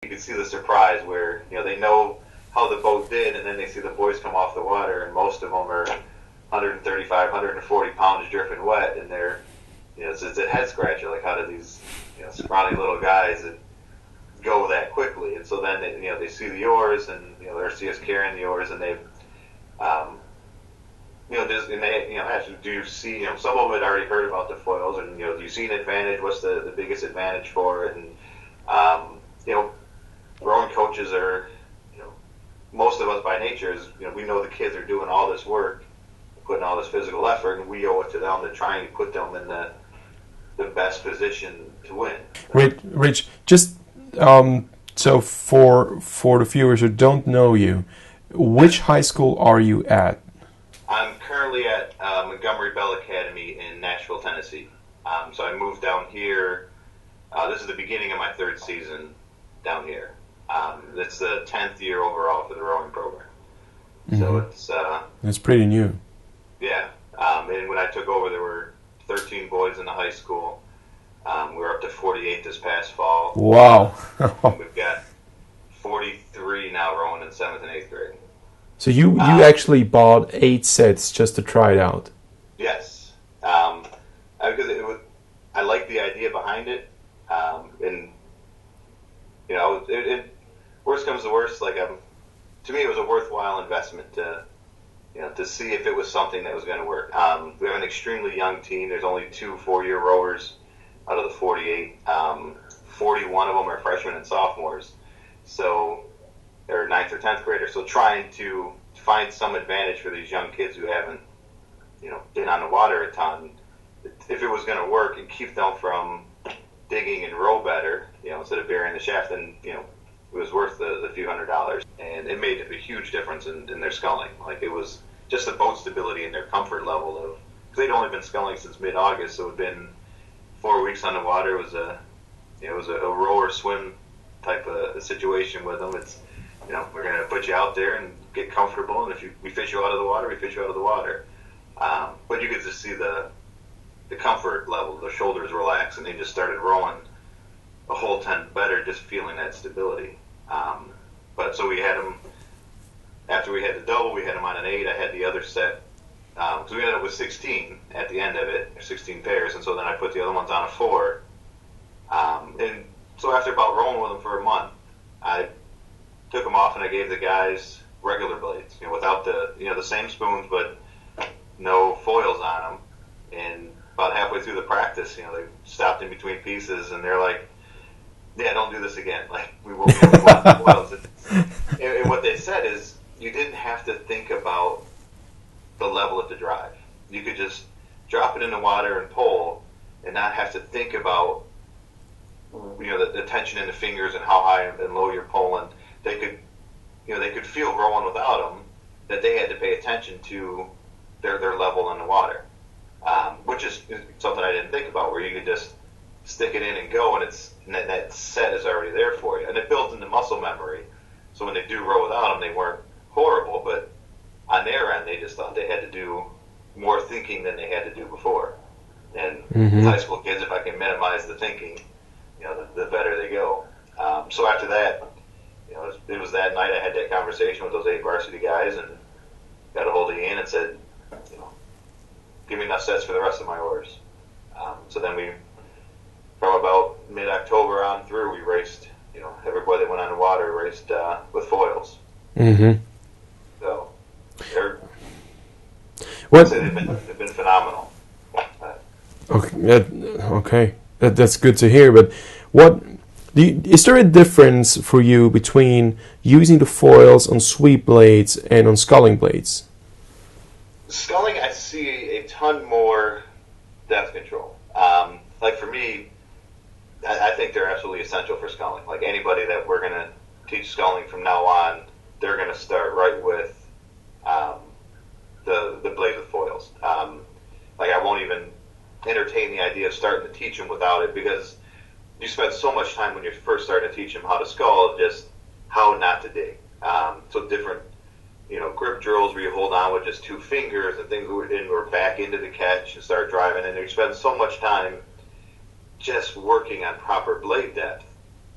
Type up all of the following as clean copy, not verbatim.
you can see the surprise where, they know how the boat did, and then they see the boys come off the water, and most of them are 135, 140 pounds dripping wet, and they're, it's a head scratcher. Like, how do these, scrawny little guys go that quickly? And so then they see the oars, and they see us carrying the oars, and they've, actually, do you see, some of them had already heard about the foils, and do you see an advantage? What's the biggest advantage for it? And rowing coaches are, most of us by nature is, we know the kids are doing all this work, putting all this physical effort, and we owe it to them to try and put them in the best position to win. Rich, just so for the viewers who don't know you, which high school are you at? I'm currently at Montgomery Bell Academy in Nashville, Tennessee. So I moved down here. This is the beginning of my third season down here. It's the 10th year overall for the rowing program. Mm-hmm. So it's pretty new. Yeah. And when I took over, there were 13 boys in the high school. We're up to 48 this past fall. Wow. We've got 43 now rowing in 7th and 8th grade. So you actually bought 8 sets just to try it out? Yes. Because I like the idea behind it. And, worst comes to worst, to me it was a worthwhile investment to see if it was something that was going to work. We have an extremely young team. There's only 2 4-year rowers out of the 48. 41 of them are freshmen and sophomores. So they're 9th or 10th graders. So trying to find some advantage for these young kids who haven't, been on the water a ton, if it was going to work and keep them from digging and row better, instead of burying the shaft, then, it was worth the few $100s. And it made a huge difference in their sculling. Like, it was just the boat stability and their comfort level of, because they'd only been sculling since mid-August, so it had been 4 weeks on the water. It was a row or swim type of situation with them. It's, we're going to put you out there and get comfortable, and if we fish you out of the water, we fish you out of the water. But you could just see the comfort level, the shoulders relax, and they just started rowing a whole ton better, just feeling that stability. But so we had them, after we had the double, we had them on an 8. I had the other set, because we ended up with 16 at the end of it, 16 pairs, and so then I put the other ones on a 4. And so after about rowing with them for a month, I took them off and I gave the guys regular blades, without the same spoons, but no foils on them. And about halfway through the practice, they stopped in between pieces and they're like, "Yeah, don't do this again. Like, we won't foils." And what they said is, you didn't have to think about the level of the drive. You could just drop it in the water and pull, and not have to think about the tension in the fingers and how high and low you're pulling. They could feel rowing without them, that they had to pay attention to their level in the water, which is something I didn't think about, where you could just stick it in and go, and that set is already there for you, and it builds into muscle memory. So when they do row without them, they weren't horrible, but on their end, they just thought they had to do more thinking than they had to do before. And with high school kids, if I can minimize the thinking, the better they go. So after that, it was that night I had that conversation with those 8 varsity guys and got a hold of Ian and said, give me enough sets for the rest of my oars. So then from about mid-October on through, we raced, everybody that went on the water raced with foils. Mm-hmm. So they've been phenomenal. Okay, that's good to hear. But is there a difference for you between using the foils on sweep blades and on sculling blades? Sculling, I see a ton more depth control. Like for me, I think they're absolutely essential for sculling. Like anybody that we're going to teach sculling from now on, they're going to start right with the blade with foils. Like I won't even entertain the idea of starting to teach them without it, because you spend so much time when you're first starting to teach them how to scull, just how not to dig. So different, grip drills where you hold on with just 2 fingers and things, and we're back into the catch and start driving, and you spend so much time just working on proper blade depth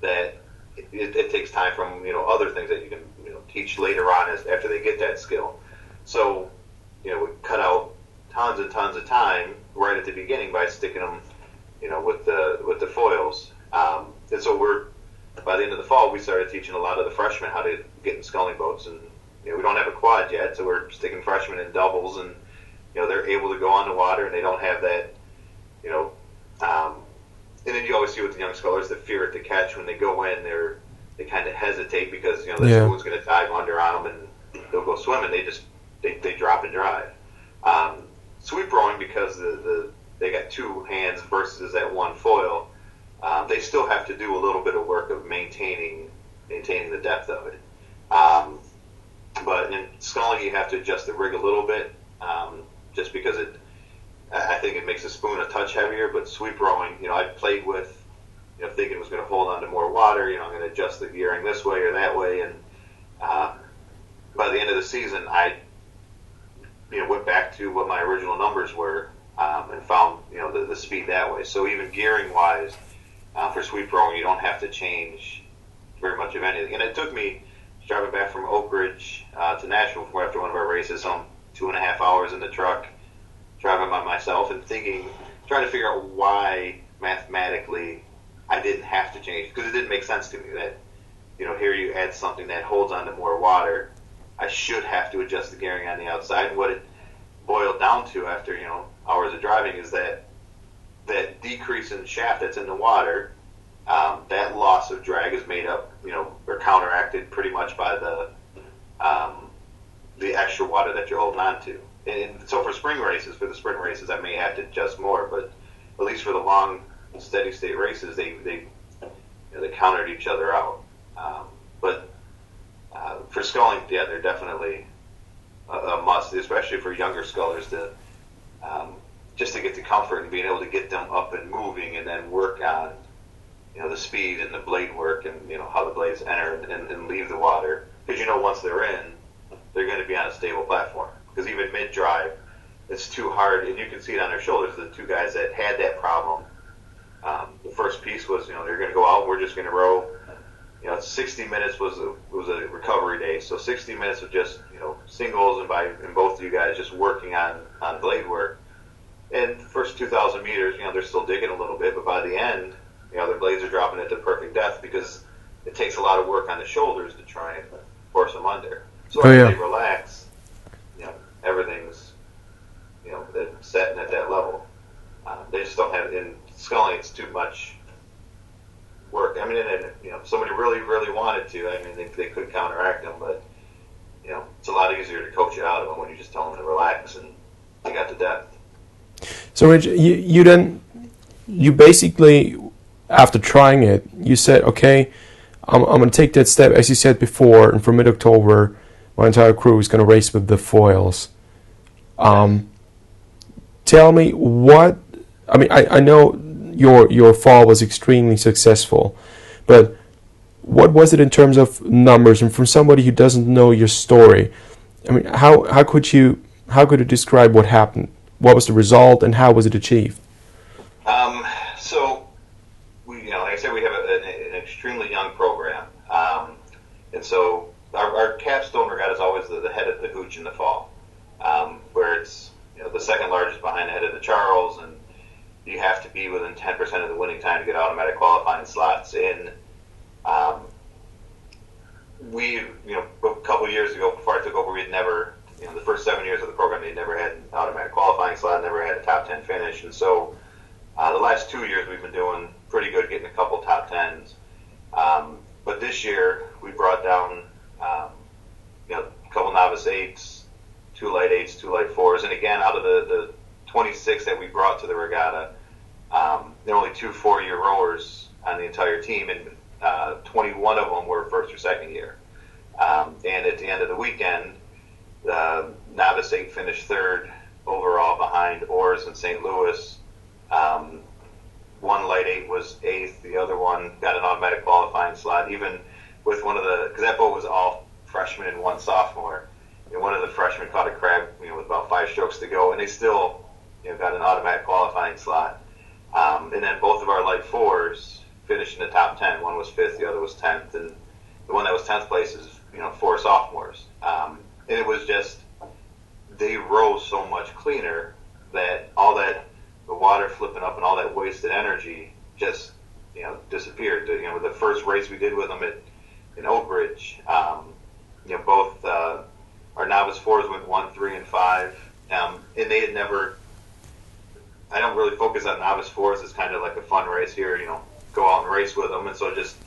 that it takes time from other things that you can teach later on after they get that skill. So we cut out tons and tons of time right at the beginning by sticking them with the foils. And so by the end of the fall we started teaching a lot of the freshmen how to get in sculling boats, and we don't have a quad yet, so we're sticking freshmen in doubles, and they're able to go on the water and they don't have that and then you always see with the young scullers the fear at the catch. When they go in, they kind of hesitate because the school's going to dive under on them and they'll go swim, and they drop and drive. Sweep rowing, because they got two hands versus that one foil, they still have to do a little bit of work of maintaining the depth of it. But in sculling, you have to adjust the rig a little bit, just because I think it makes the spoon a touch heavier. But sweep rowing, I played with, thinking it was going to hold on to more water. I'm going to adjust the gearing this way or that way, and by the end of the season, I went back to what my original numbers were, and found the speed that way. So even gearing wise, for sweep rowing, you don't have to change very much of anything. And it took me driving back from Oak Ridge to Nashville after one of our races, 2.5 hours in the truck, driving by myself and trying to figure out why mathematically I didn't have to change, because it didn't make sense to me that here you add something that holds on to more water. I should have to adjust the gearing on the outside. And what it boiled down to after hours of driving is that decrease in shaft that's in the water, that loss of drag is made up, or counteracted pretty much by the extra water that you're holding on to. And so for the sprint races, I may have to adjust more, but at least for the long, steady state races, they countered each other out. But for sculling, yeah, they're definitely a must, especially for younger scullers just to get the comfort and being able to get them up and moving, and then work on the speed and the blade work, and how the blades enter and leave the water. Because once they're in, they're going to be on a stable platform. Because even mid-drive, it's too hard, and you can see it on their shoulders. The two guys that had that problem, the first piece was they're going to go out. We're just going to row. 60 minutes was a recovery day, so 60 minutes of just singles, and both of you guys just working on blade work. And the first 2,000 meters, they're still digging a little bit, but by the end, their blades are dropping at the perfect depth, because it takes a lot of work on the shoulders to try and force them under. So as they relax, everything's set and at that level. They just don't have, in sculling, it's too much work. I mean, and if somebody really, really wanted to, they could counteract them, but it's a lot easier to coach you out of them when you just tell them to relax and they got the depth. So Rich, you basically, after trying it, you said, okay, I'm going to take that step, as you said before, and from mid-October, my entire crew is going to race with the foils. Tell me what, I know your fall was extremely successful, but what was it in terms of numbers? And from somebody who doesn't know your story, how could you describe what happened? What was the result, and how was it achieved? So we, like I said, we have an extremely young program, and so our capstone regatta is always the head of the Hooch in the fall, where it's the second largest behind the head of the Charles, and you have to be within 10% of the winning time to get automatic qualifying slots in. We, a couple of years ago, before I took over, we had never, the first 7 years of the program, they never had an automatic qualifying slot, never had a top 10 finish. And so the last 2 years we've been doing pretty good, getting a couple top 10s. But this year we brought down, a couple novice 8s, 2 light 8s, 2 light 4s. And again, out of the 26 that we brought to the regatta, there are only 2 4-year rowers on the entire team, and 21 of them were first or second year. And at the end of the weekend, the novice 8 finished third overall behind Oars in St. Louis. One light 8 was 8th. The other one got an automatic qualifying slot, even with because that boat was all freshmen and one sophomore. And one of the freshmen caught a crab, with about 5 strokes to go, and they still, got an automatic qualifying slot. And then both of our light 4s finished in the top 10. One was 5th, the other was 10th, and the one that was 10th place is 4 sophomores. And it was just, they rose so much cleaner that all that, the water flipping up and all that wasted energy just disappeared. The first race we did with them in Oak Ridge, both our novice fours went 1, 3, and 5, and they had never. I don't really focus on novice fours. It's kind of like a fun race here, go out and race with them, and so I just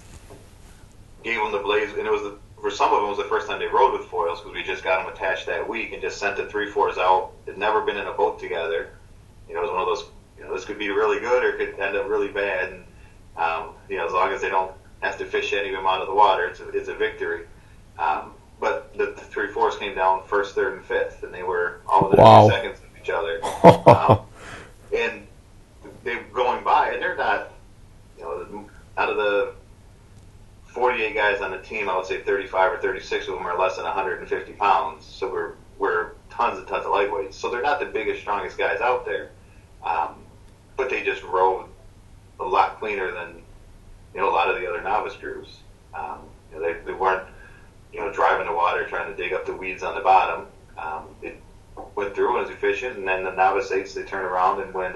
gave them the blaze. And it was for some of them, it was the first time they rode with foils because we just got them attached that week and just sent the 3-4s out. They'd never been in a boat together. It was one of those. This could be really good or it could end up really bad. And as long as they don't have to fish any of them out of the water, it's a victory. But the 3-4s came down 1st, 3rd, and 5th, and they were all within a few seconds of each other. And they're going by, and they're not, out of the 48 guys on the team, I would say 35 or 36 of them are less than 150 pounds. So we're tons and tons of lightweights. So they're not the biggest, strongest guys out there. But they just rode a lot cleaner than, a lot of the other novice crews. They weren't, driving the water, trying to dig up the weeds on the bottom. They went through and was efficient, and then the novice 8s, they turned around and when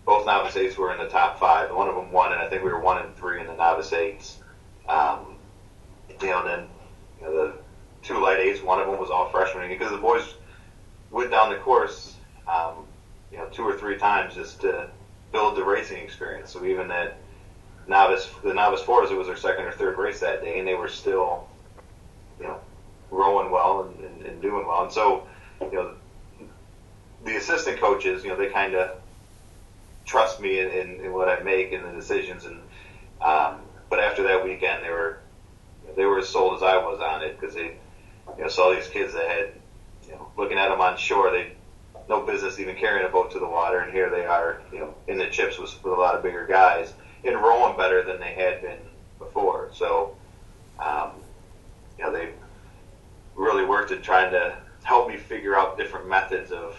both novice 8s were in the top 5. One of them won, and I think we were 1 and 3 in the novice 8s. And then the 2 light 8s, one of them was all freshmen because the boys went down the course, 2 or 3 times just to build the racing experience. So even the novice 4s, it was their 2nd or 3rd race that day, and they were still, rowing well and doing well. And so, the assistant coaches, they kind of trust me in what I make and the decisions. And but after that weekend, they were as sold as I was on it because they saw these kids that had, looking at them on shore, they no business even carrying a boat to the water, and here they are, in the chips with a lot of bigger guys and rowing better than they had been before. So, they really worked at trying to help me figure out different methods of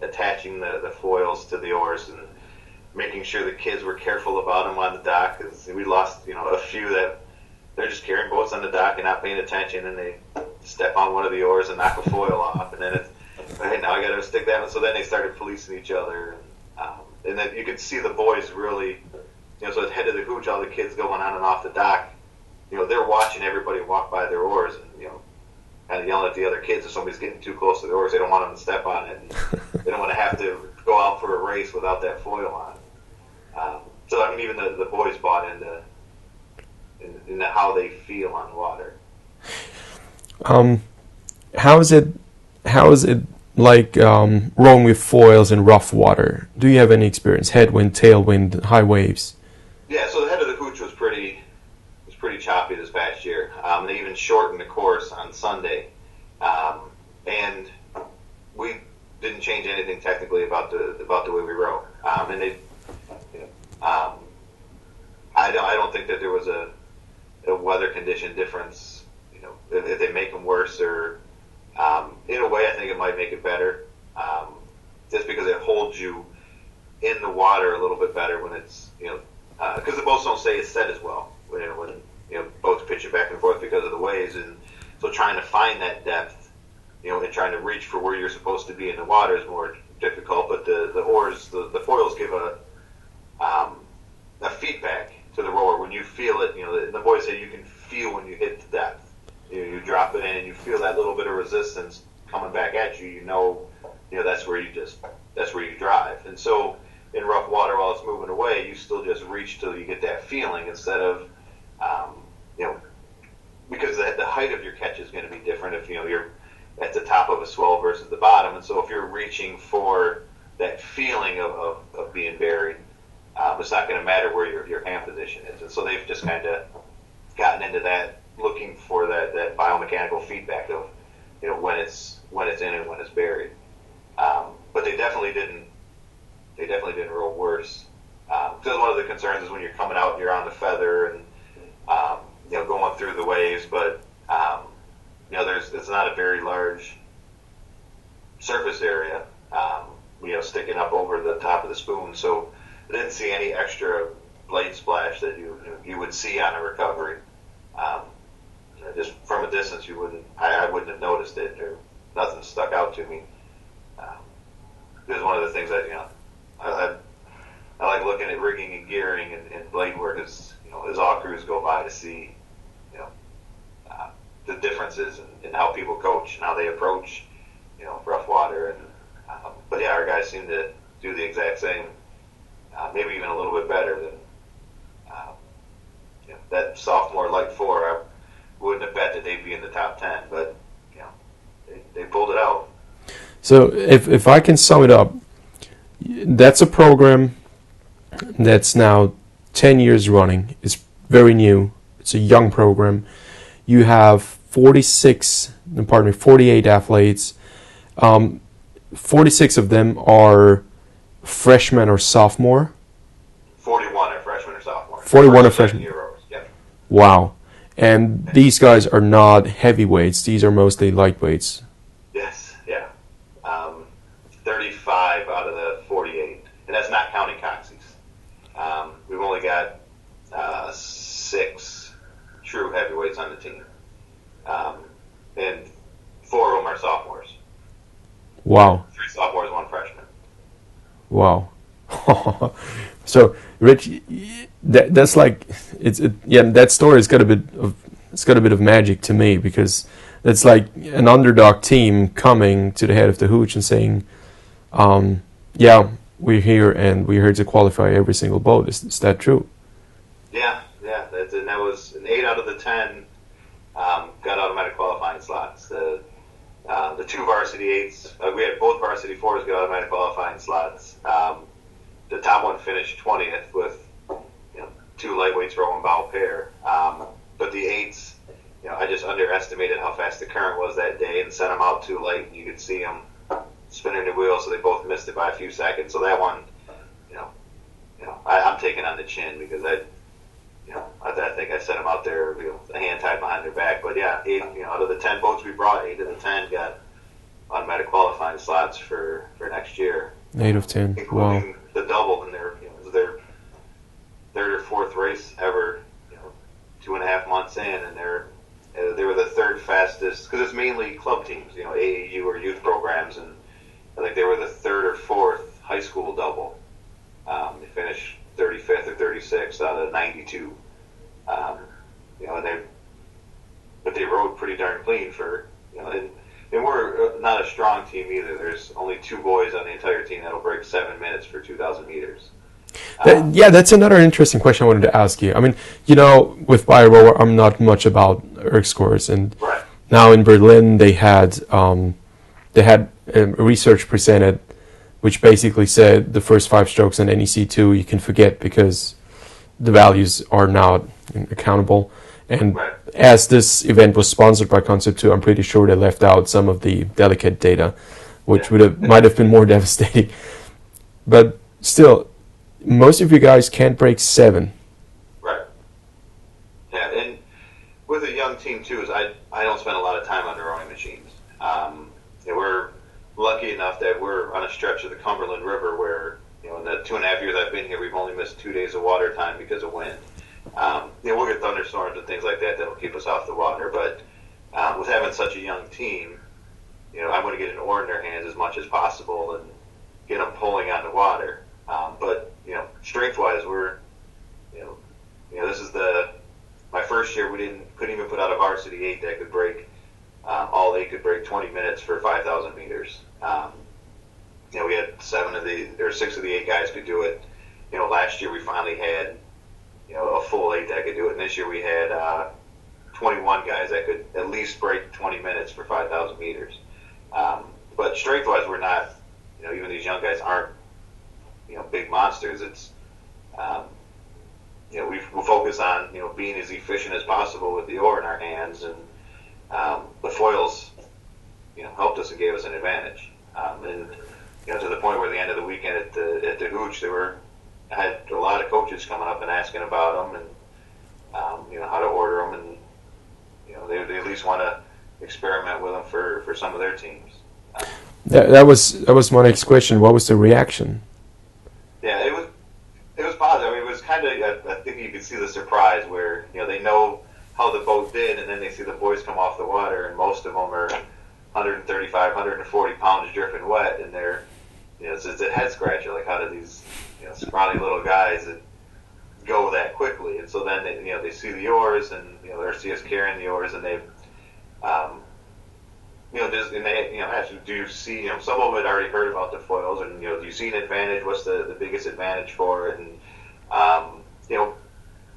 attaching the foils to the oars and making sure the kids were careful about them on the dock because we lost, a few that they're just carrying boats on the dock and not paying attention, and they step on one of the oars and knock a foil off, and then it's, hey, now I got to stick that one. So then they started policing each other, and then you could see the boys really, so at the head of the Hooch, all the kids going on and off the dock, they're watching everybody walk by their oars and, kind of yelling at the other kids if somebody's getting too close to the oars. They don't want them to step on it. They don't want to have to go out for a race without that foil on. So, even the boys bought into how they feel on the water. How is it like rowing with foils in rough water? Do you have any experience? Headwind, tailwind, high waves? Yeah, so the head of the Hooch was pretty choppy this past year. They even shortened the course on Sunday, and we didn't change anything technically about the way we row. And they, I don't think that there was a weather condition difference. If they make them worse, or in a way, I think it might make it better, just because it holds you in the water a little bit better when it's because the boats don't stay as set as well when boats pitch it back and forth because of the waves, and so trying to find that depth, and trying to reach for where you're supposed to be in the water is more difficult. But the oars, the foils give a feedback to the rower when you feel it. The boys say you can feel when you hit the depth. You drop it in and you feel that little bit of resistance coming back at you. That's where you drive. And so in rough water, while it's moving away, you still just reach till you get that feeling instead of because the height of your catch is going to be different if you're at the top of a swell versus the bottom. And so if you're reaching for that feeling of being buried, it's not going to matter where your hand position is. And so they've just kind of gotten into that, looking for that biomechanical feedback of when it's in and when it's buried. But they definitely didn't roll worse. Because one of the concerns is when you're coming out and you're on the feather and going through the waves, but it's not a very large surface area, sticking up over the top of the spoon. So didn't see any extra blade splash that you would see on a recovery. Just from a distance, I wouldn't have noticed it, or nothing stuck out to me. It was one of the things that I like looking at rigging and gearing and blade work as all crews go by to see the differences in how people coach and how they approach rough water. And but yeah, our guys seem to do the exact same, maybe even a little bit better than that sophomore light 4. I wouldn't have bet that they'd be in the top 10, but they pulled it out. So if I can sum it up, that's a program that's now 10 years running. It's very new. It's a young program. You have 48 athletes. 46 of them are freshmen or sophomore. 41 are freshmen or sophomore. 41 are freshmen. Yep. Wow. And these guys are not heavyweights. These are mostly lightweights. Yes, yeah. 35 out of the 48. And that's not counting Coxies. We've only got 6 true heavyweights on the team. And 4 of them are sophomores. Wow. 3 sophomores, 1 freshman. Wow. So, Rich, that's like that story's got a bit of magic to me, because it's like an underdog team coming to the head of the Hooch and saying, "Yeah, we're here and we're here to qualify every single boat." Is that true? Yeah. That was an 8 out of the 10 got automatic qualifying slots. The 2 varsity 8s, we had both varsity 4s get automatic qualifying slots. The top one finished 20th with 2 lightweights row and bow pair. But the 8s, I just underestimated how fast the current was that day and sent them out too late. You could see them spinning the wheel, so they both missed it by a few seconds. So that one, I'm taking on the chin, because I think I set them out there, a hand tied behind their back. But yeah, 8, out of the 10 boats we brought, 8 of the 10 got automatic qualifying slots for next year. 8 of 10. Including Wow. the double in their their 3rd or 4th race ever. 2.5 months in, and they were the 3rd fastest, because it's mainly club teams, AAU or youth programs, and I think they were the 3rd or 4th high school double. They finished 35th or 36th out of 92. But they rode pretty darn clean for, and we're not a strong team either. There's only 2 boys on the entire team that'll break 7 minutes for 2,000 meters. That's another interesting question I wanted to ask you. I mean, with Bio, I'm not much about erg scores, and right. Now in Berlin they had research presented, which basically said the first 5 strokes on NEC2 you can forget, because the values are not accountable. And right. As this event was sponsored by Concept 2, I'm pretty sure they left out some of the delicate data, which might have been more devastating. But still, most of you guys can't break 7. Right. Yeah, and with a young team too, is I don't spend a lot of time on the rowing machines. We're lucky enough that we're on a stretch of the Cumberland River where, in the 2.5 years I've been here, we've only missed 2 days of water time because of wind. We'll get thunderstorms and things like that that'll keep us off the water. But with having such a young team, I want to get an oar in their hands as much as possible and get them pulling on the water. But strength-wise, we're, this is my first year. Couldn't even put out a varsity 8 that could break. All 8 could break 20 minutes for 5,000 meters. We had 6 of the 8 guys could do it. Last year we finally had, a full 8 that could do it. And this year we had 21 guys that could at least break 20 minutes for 5,000 meters. But strength-wise, we're not, even these young guys aren't, big monsters. It's, we'll focus on, being as efficient as possible with the oar in our hands. And the foils, helped us and gave us an advantage. And, to the point where the end of the weekend at the Hooch, I had a lot of coaches coming up and asking about them and, how to order them. And, they at least want to experiment with them for some of their teams. That was my next question. What was the reaction? Yeah, you can see the surprise where, they know how the boat did, and then they see the boys come off the water, and most of them are 135, 140 pounds dripping wet, and they're, it's a head scratcher. Like, how do these, scrawny little guys that go that quickly? And so then they see the oars, and they see us carrying the oars, and they've, and they, ask you, do you see, some of them had already heard about the foils, and do you see an advantage? What's the biggest advantage for it? And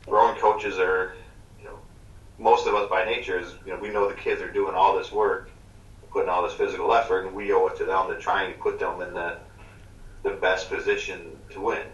rowing coaches are, most of us by nature is, we know the kids are doing all this work, putting all this physical effort, and we owe it to them to try and put them in the best position to win.